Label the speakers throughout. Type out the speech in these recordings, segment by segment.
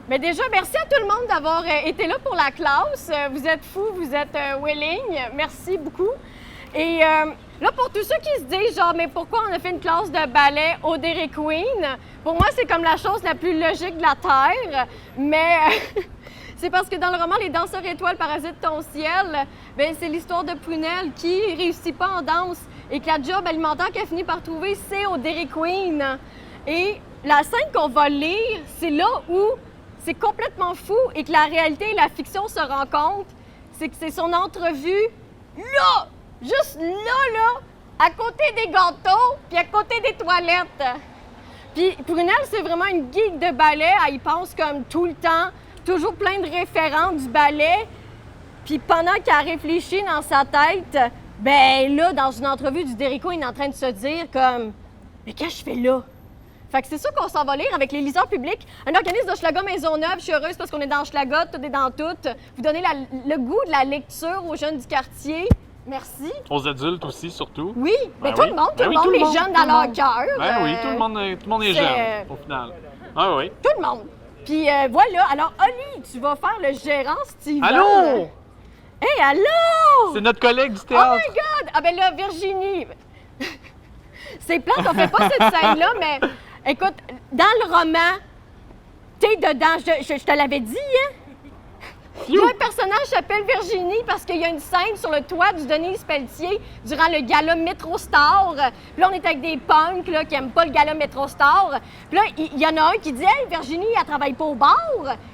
Speaker 1: Mais déjà, merci à tout le monde d'avoir été là pour la classe. Vous êtes fous, vous êtes willing. Merci beaucoup. Et là, pour tous ceux qui se disent, genre, mais pourquoi on a fait une classe de ballet au Dairy Queen? Pour moi, c'est comme la chose la plus logique de la Terre. Mais c'est parce que dans le roman Les danseurs étoiles parasitent ton ciel, ben c'est l'histoire de Prunelle qui réussit pas en danse et que la job alimentaire qu'elle finit par trouver, c'est au Dairy Queen. Et la scène qu'on va lire, c'est là où c'est complètement fou et que la réalité et la fiction se rencontrent. C'est que c'est son entrevue là, juste là, à côté des gâteaux puis à côté des toilettes. Puis Prunelle, c'est vraiment une geek de ballet. Elle y pense comme tout le temps, toujours plein de référents du ballet. Puis pendant qu'elle réfléchit dans sa tête, ben là, dans une entrevue du Dairy Queen, il est en train de se dire comme « Mais qu'est-ce que je fais là? » Fait que c'est ça qu'on s'en va lire avec les liseurs publics, un organisme d'Hochelaga Maisonneuve. Je suis heureuse parce qu'on est dans Hochelaga, tout est dans tout. Vous donnez le goût de la lecture aux jeunes du quartier. Merci.
Speaker 2: Aux adultes aussi, surtout.
Speaker 1: Oui, mais
Speaker 2: Ben
Speaker 1: tout
Speaker 2: oui.
Speaker 1: le monde,
Speaker 2: Ben oui,
Speaker 1: les jeunes dans leur cœur.
Speaker 2: Ben oui, tout le monde est jeune, au final. Ah oui.
Speaker 1: Tout le monde. Puis voilà, alors Oli, tu vas faire le gérant Steven.
Speaker 2: Allô?
Speaker 1: Hey, allô?
Speaker 2: C'est notre collègue du
Speaker 1: Oh
Speaker 2: théâtre.
Speaker 1: my God! Ah ben là, Virginie, c'est plate, on fait pas cette scène-là, mais écoute, dans le roman, t'es dedans, je te l'avais dit, hein? Il y a un personnage qui s'appelle Virginie parce qu'il y a une scène sur le toit du Denise Pelletier durant le gala Métro Star. Puis là, on est avec des punks là, qui n'aiment pas le gala Métro Star. Puis là, il y en a un qui dit « Hey, Virginie, elle travaille pas au bar. »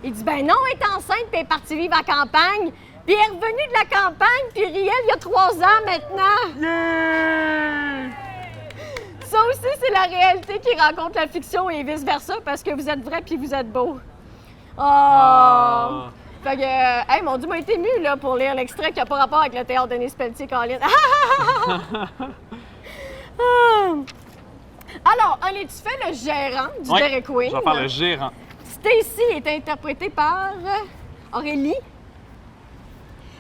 Speaker 1: Il dit « Ben non, elle est enceinte puis elle est partie vivre à la campagne. » Puis elle est revenue de la campagne, puis Riel, il y a 3 ans maintenant.
Speaker 2: Yeah!
Speaker 1: Ça aussi, c'est la réalité qui rencontre la fiction et vice-versa parce que vous êtes vrai puis vous êtes beau. Oh! Fait que, hey, mon Dieu, m'a été émue là, pour lire l'extrait qui n'a pas rapport avec le théâtre Denise Pelletier, Caroline. Alors, Oli, tu fais le gérant du Dairy Queen.
Speaker 2: Je vais faire le gérant.
Speaker 1: Stacy est interprétée par Aurélie.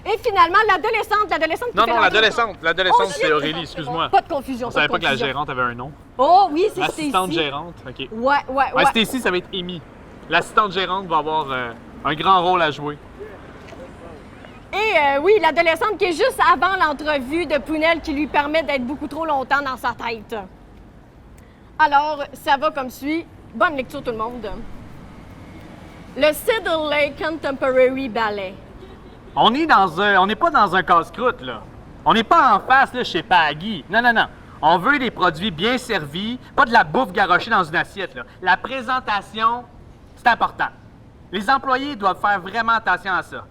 Speaker 1: Et finalement, l'adolescente qui
Speaker 2: Non,
Speaker 1: fait
Speaker 2: non, l'adolescente. L'adolescente,
Speaker 1: Oh,
Speaker 2: c'est Aurélie, excuse-moi.
Speaker 1: Pas de confusion.
Speaker 2: On savait pas que la gérante avait un nom.
Speaker 1: Oh oui, c'est Stacy.
Speaker 2: L'assistante gérante, OK.
Speaker 1: Ouais.
Speaker 2: Stacy, ça va être Amy. L'assistante gérante va avoir un grand rôle à jouer.
Speaker 1: Et oui, l'adolescente qui est juste avant l'entrevue de Prunelle qui lui permet d'être beaucoup trop longtemps dans sa tête. Alors, ça va comme suit. Bonne lecture tout le monde. Le Cedar Lake Contemporary Ballet.
Speaker 2: On n'est pas dans un casse-croûte, là. On n'est pas en face, là, chez Paggy. Non. On veut des produits bien servis, pas de la bouffe garochée dans une assiette, là. La présentation, c'est important. Les employés doivent faire vraiment attention à ça.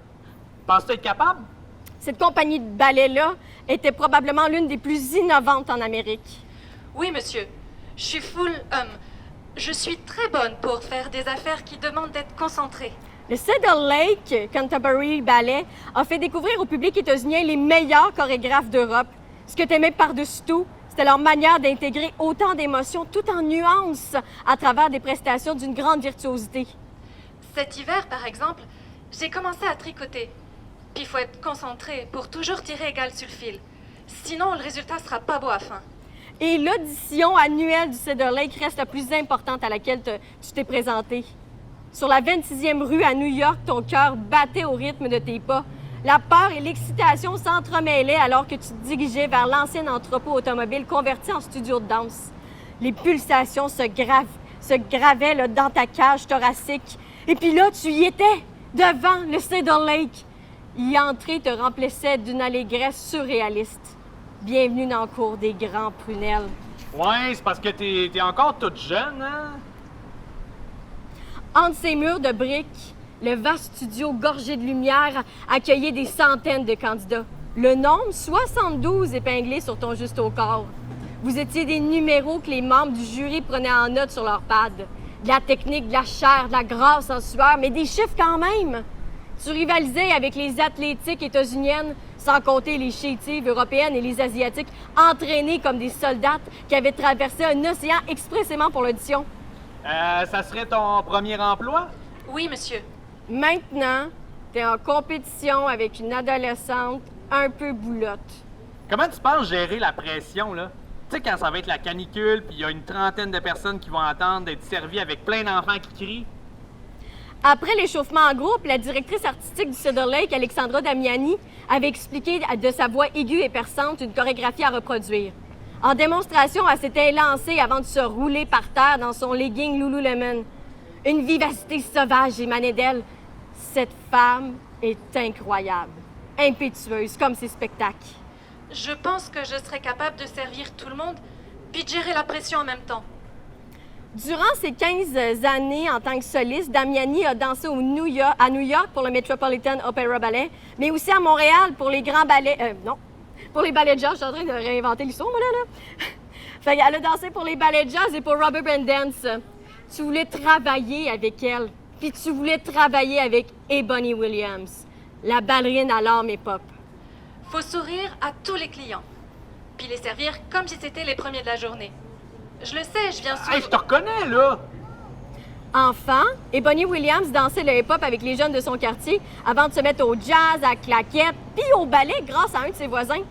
Speaker 2: Penses-tu être capable?
Speaker 1: Cette compagnie de ballet-là était probablement l'une des plus innovantes en Amérique.
Speaker 3: Oui, monsieur. Je suis je suis très bonne pour faire des affaires qui demandent d'être concentrée.
Speaker 1: Le Cedar Lake Contemporary Ballet a fait découvrir au public états-unien les meilleurs chorégraphes d'Europe. Ce que t'aimais par-dessus tout, c'était leur manière d'intégrer autant d'émotions tout en nuances à travers des prestations d'une grande virtuosité.
Speaker 3: Cet hiver, par exemple, j'ai commencé à tricoter. Puis il faut être concentré pour toujours tirer égal sur le fil. Sinon, le résultat sera pas beau à la fin.
Speaker 1: Et l'audition annuelle du Cedar Lake reste la plus importante à laquelle tu t'es présenté. Sur la 26e rue à New York, ton cœur battait au rythme de tes pas. La peur et l'excitation s'entremêlaient alors que tu te dirigeais vers l'ancien entrepôt automobile converti en studio de danse. Les pulsations se gravaient là, dans ta cage thoracique. Et puis là, tu y étais, devant le Cedar Lake. Y entrer te remplissait d'une allégresse surréaliste. Bienvenue dans le cours des grands Prunelles.
Speaker 2: Ouais, c'est parce que t'es encore toute jeune, hein?
Speaker 1: Entre ces murs de briques, le vaste studio gorgé de lumière accueillait des centaines de candidats. Le nombre, 72 épinglés sur ton juste au corps. Vous étiez des numéros que les membres du jury prenaient en note sur leur pad. De la technique, de la chair, de la grâce en sueur, mais des chiffres quand même. Tu rivalisais avec les athlétiques états-uniennes, sans compter les chétives européennes et les asiatiques, entraînés comme des soldats qui avaient traversé un océan expressément pour l'audition.
Speaker 2: Ça serait ton premier emploi?
Speaker 3: Oui, monsieur.
Speaker 1: Maintenant, tu es en compétition avec une adolescente un peu boulotte.
Speaker 2: Comment tu penses gérer la pression, là? Tu sais, quand ça va être la canicule, puis il y a une trentaine de personnes qui vont attendre d'être servies avec plein d'enfants qui crient?
Speaker 1: Après l'échauffement en groupe, la directrice artistique du Cedar Lake, Alexandra Damiani, avait expliqué de sa voix aiguë et perçante une chorégraphie à reproduire. En démonstration, elle s'était lancée avant de se rouler par terre dans son legging Lululemon. Une vivacité sauvage émanait d'elle. Cette femme est incroyable, impétueuse comme ses spectacles.
Speaker 3: Je pense que je serais capable de servir tout le monde, puis de gérer la pression en même temps.
Speaker 1: Durant ses 15 années en tant que soliste, Damiani a dansé à New York pour le Metropolitan Opera Ballet, mais aussi à Montréal pour les grands ballets... pour les ballets de jazz. Je suis en train de réinventer l'histoire, moi, là. Fait qu'elle a dansé pour les ballets de jazz et pour Rubber Band Dance. Tu voulais travailler avec elle, puis tu voulais travailler avec Ebony Williams, la ballerine à l'âme et pop.
Speaker 3: Faut sourire à tous les clients, puis les servir comme si c'était les premiers de la journée. Je le sais, je viens souvent...
Speaker 2: Hey, je te reconnais, là!
Speaker 1: Enfant, Ebony Williams dansait le hip-hop avec les jeunes de son quartier avant de se mettre au jazz, à claquettes, puis au ballet grâce à un de ses voisins.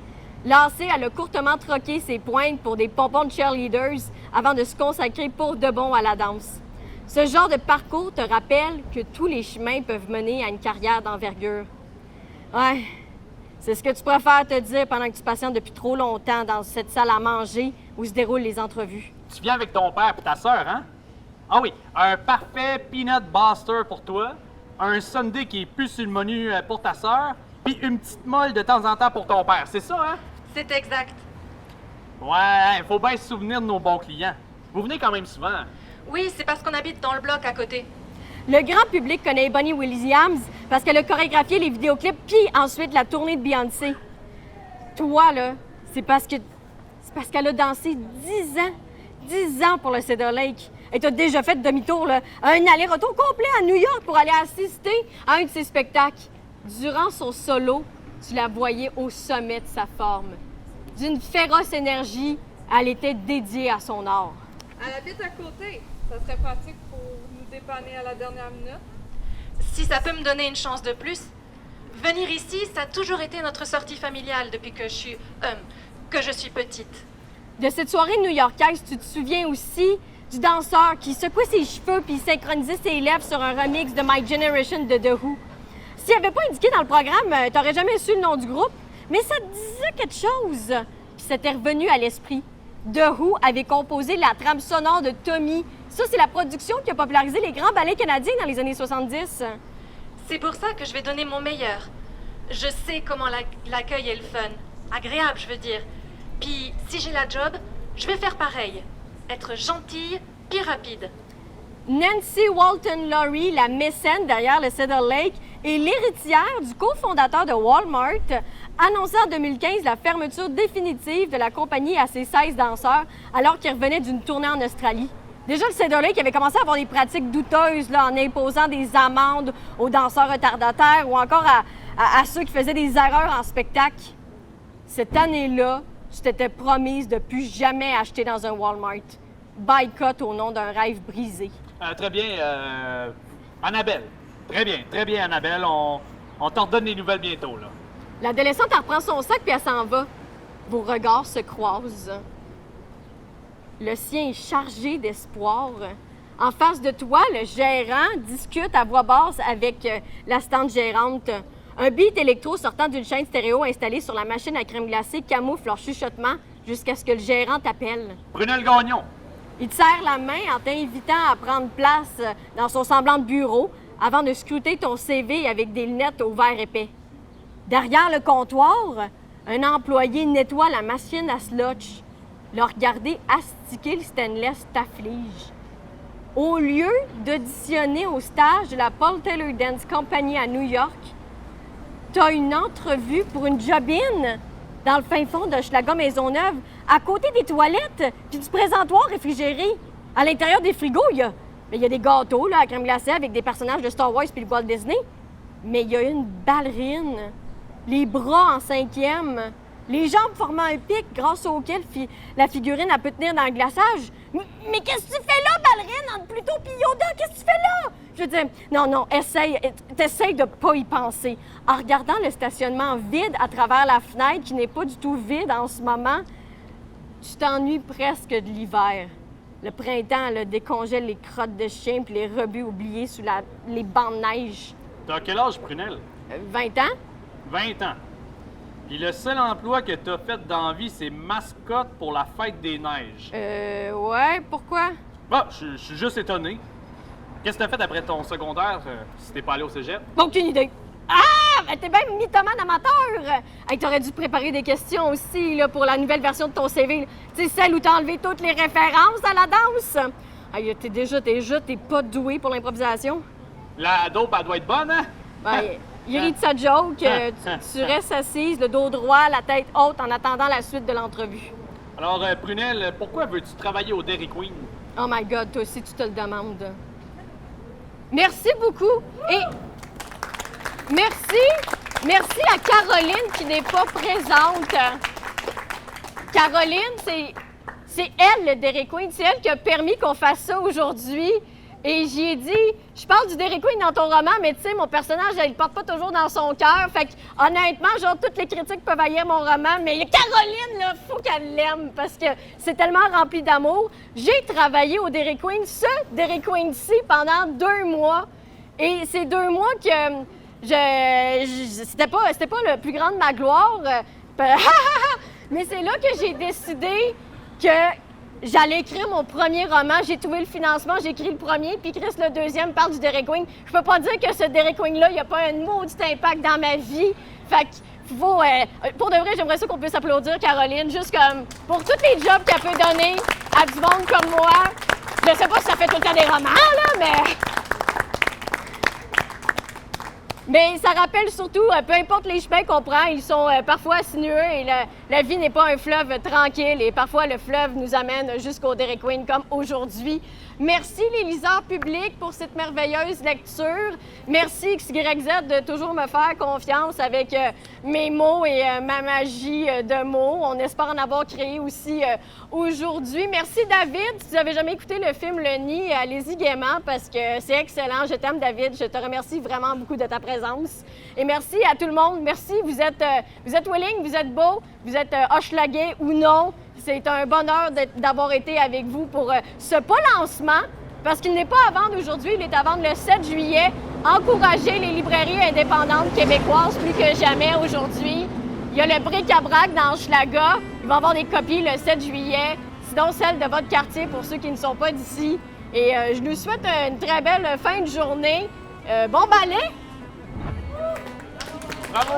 Speaker 1: Lassée, elle a courtement troqué ses pointes pour des pompons de cheerleaders avant de se consacrer pour de bon à la danse. Ce genre de parcours te rappelle que tous les chemins peuvent mener à une carrière d'envergure. Ouais, c'est ce que tu préfères te dire pendant que tu patientes depuis trop longtemps dans cette salle à manger où se déroulent les entrevues.
Speaker 2: Tu viens avec ton père et ta sœur, hein? Ah oui, un parfait peanut buster pour toi, un sundae qui est plus sur le menu pour ta sœur, puis une petite molle de temps en temps pour ton père. C'est ça, hein?
Speaker 3: C'est exact.
Speaker 2: Ouais, faut bien se souvenir de nos bons clients. Vous venez quand même souvent.
Speaker 3: Oui, c'est parce qu'on habite dans le bloc à côté.
Speaker 1: Le grand public connaît Ebony Williams parce qu'elle a chorégraphié les vidéoclips puis ensuite la tournée de Beyoncé. Toi, là, c'est parce qu'elle a dansé 10 ans pour le Cedar Lake. Et t'as déjà fait demi-tour, là, un aller-retour complet à New York pour aller assister à un de ses spectacles. Durant son solo, tu la voyais au sommet de sa forme. D'une féroce énergie, elle était dédiée à son art.
Speaker 4: Elle habite à côté. Ça serait pratique pour nous dépanner à la dernière minute.
Speaker 3: Si ça peut me donner une chance de plus, venir ici, ça a toujours été notre sortie familiale depuis que je suis petite.
Speaker 1: De cette soirée new-yorkaise, tu te souviens aussi du danseur qui secouait ses cheveux puis synchronisait ses lèvres sur un remix de My Generation de The Who. S'il n'y avait pas indiqué dans le programme, t'aurais jamais su le nom du groupe, mais ça te disait quelque chose. Puis ça t'est revenu à l'esprit. The Who avait composé la trame sonore de Tommy. Ça, c'est la production qui a popularisé les grands ballets canadiens dans les années 70.
Speaker 3: C'est pour ça que je vais donner mon meilleur. Je sais comment l'accueil est le fun. Agréable, je veux dire. Puis, si j'ai la job, je vais faire pareil. Être gentille, puis rapide.
Speaker 1: Nancy Walton Laurie, la mécène derrière le Cedar Lake et l'héritière du cofondateur de Walmart, annonçait en 2015 la fermeture définitive de la compagnie à ses 16 danseurs alors qu'ils revenaient d'une tournée en Australie. Déjà, le Cedar Lake avait commencé à avoir des pratiques douteuses là, en imposant des amendes aux danseurs retardataires ou encore à ceux qui faisaient des erreurs en spectacle. Cette année-là, tu t'étais promise de plus jamais acheter dans un Walmart. Boycott au nom d'un rêve brisé.
Speaker 2: Très bien, Annabelle. Très bien, Annabelle. On t'en redonne des nouvelles bientôt, là.
Speaker 1: L'adolescente, elle reprend son sac puis elle s'en va. Vos regards se croisent. Le sien est chargé d'espoir. En face de toi, le gérant discute à voix basse avec l'assistante gérante. Un beat électro sortant d'une chaîne stéréo installée sur la machine à crème glacée camoufle leur chuchotement jusqu'à ce que le gérant t'appelle.
Speaker 2: Brunel Gagnon.
Speaker 1: Il te serre la main en t'invitant à prendre place dans son semblant de bureau avant de scruter ton CV avec des lunettes au verre épais. Derrière le comptoir, un employé nettoie la machine à slotch. Le regarder astiquer le stainless t'afflige. Au lieu d'auditionner au stage de la Paul Taylor Dance Company à New York, t'as une entrevue pour une job-in dans le fin fond de Hochelaga Maisonneuve, à côté des toilettes puis du présentoir réfrigéré. À l'intérieur des frigos, il y a des gâteaux là, à crème glacée avec des personnages de Star Wars puis de Walt Disney. Mais il y a une ballerine, les bras en 5e, les jambes formant un pic grâce auquel la figurine elle peut tenir dans le glaçage. Mais qu'est-ce que tu fais là, ballerine, entre Pluto et Yoda? Qu'est-ce que tu fais là? Je veux dire, non, t'essayes de pas y penser. En regardant le stationnement vide à travers la fenêtre, qui n'est pas du tout vide en ce moment, tu t'ennuies presque de l'hiver. le printemps là, décongèle les crottes de chien puis les rebuts oubliés sous les bancs de neige.
Speaker 2: T'as quel âge, Prunelle?
Speaker 1: 20 ans?
Speaker 2: 20 ans. Puis le seul emploi que t'as fait dans la vie, c'est mascotte pour la fête des neiges.
Speaker 1: Ouais, pourquoi?
Speaker 2: Ah, je suis juste étonné. Qu'est-ce que t'as fait après ton secondaire si t'es pas allé au cégep?
Speaker 1: Aucune idée. Ah! Ben t'es bien mythomane amateur! Hey, t'aurais dû préparer des questions aussi là, pour la nouvelle version de ton CV. Tu sais, celle où t'as enlevé toutes les références à la danse. Hey, t'es pas doué pour l'improvisation.
Speaker 2: La dope, elle doit être bonne, hein?
Speaker 1: Ben, il rit de sa joke. Tu restes assise, le dos droit, la tête haute, en attendant la suite de l'entrevue.
Speaker 2: Alors, Prunelle, pourquoi veux-tu travailler au Dairy Queen?
Speaker 1: Oh my God, toi aussi, tu te le demandes. Merci beaucoup. Et merci à Caroline qui n'est pas présente. Caroline, c'est elle, le Dairy Queen. C'est elle qui a permis qu'on fasse ça aujourd'hui. Et j'y ai dit, je parle du Dairy Queen dans ton roman, mais tu sais, mon personnage, elle le porte pas toujours dans son cœur. Fait que, honnêtement, genre, toutes les critiques peuvent haïr mon roman, mais Caroline, là, faut qu'elle l'aime parce que c'est tellement rempli d'amour. J'ai travaillé au Dairy Queen, ce Dairy Queen-ci, pendant 2 mois. Et c'est 2 mois que c'était pas le plus grand de ma gloire. Mais c'est là que j'ai décidé que j'allais écrire mon premier roman. J'ai trouvé le financement, j'ai écrit le premier, puis Chris, le deuxième, parle du Dairy Queen. Je peux pas dire que ce Dairy Queen-là, il n'y a pas un maudit impact dans ma vie. Fait que, pour de vrai, j'aimerais ça qu'on puisse applaudir Caroline, juste comme pour tous les jobs qu'elle peut donner à du monde comme moi. Je sais pas si ça fait tout le temps des romans, là, mais ça rappelle surtout, peu importe les chemins qu'on prend, ils sont parfois sinueux et la vie n'est pas un fleuve tranquille et parfois le fleuve nous amène jusqu'au Dairy Queen comme aujourd'hui. Merci les liseurs publics pour cette merveilleuse lecture. Merci XYZ de toujours me faire confiance avec mes mots et ma magie de mots. On espère en avoir créé aussi aujourd'hui. Merci David. Si vous n'avez jamais écouté le film Le Nid, allez-y gaiement parce que c'est excellent. Je t'aime David. Je te remercie vraiment beaucoup de ta présence. Et merci à tout le monde. Merci. Vous êtes willing, vous êtes beau, vous êtes hochelaguais ou non. C'est un bonheur d'avoir été avec vous pour ce pas lancement, parce qu'il n'est pas à vendre aujourd'hui, il est à vendre le 7 juillet. Encouragez les librairies indépendantes québécoises plus que jamais aujourd'hui. Il y a le bric-à-brac dans Hochelaga. Il va y avoir des copies le 7 juillet, sinon celles de votre quartier pour ceux qui ne sont pas d'ici. Et je nous souhaite une très belle fin de journée. Bon ballet!
Speaker 2: Bravo!